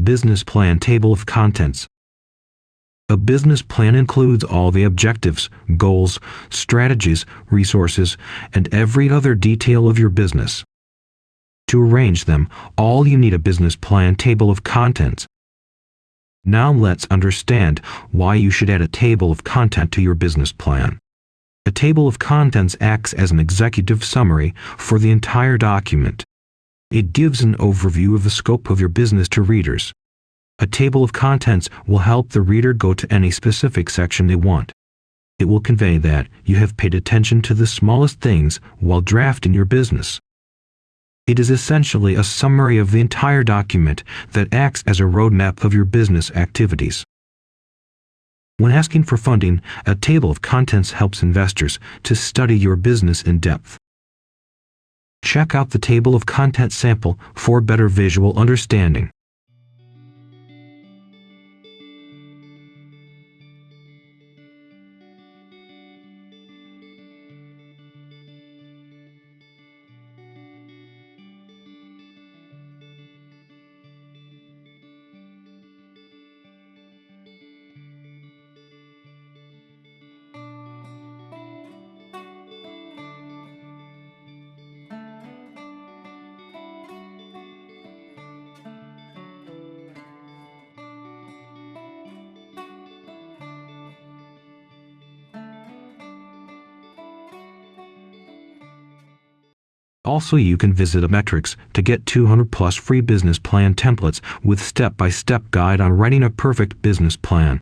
Business Plan Table of Contents. A business plan includes all the objectives, goals, strategies, resources, and every other detail of your business. To arrange them, all you need a business plan table of contents. Now let's understand why you should add a table of content to your business plan. A table of contents acts as an executive summary for the entire document. It gives an overview of the scope of your business to readers. A table of contents will help the reader go to any specific section they want. It will convey that you have paid attention to the smallest things while drafting your business. It is essentially a summary of the entire document that acts as a roadmap of your business activities. When asking for funding, a table of contents helps investors to study your business in depth. Check out the table of contents sample for better visual understanding. Also, you can visit Upmetrics to get 200+ free business plan templates with step-by-step guide on writing a perfect business plan.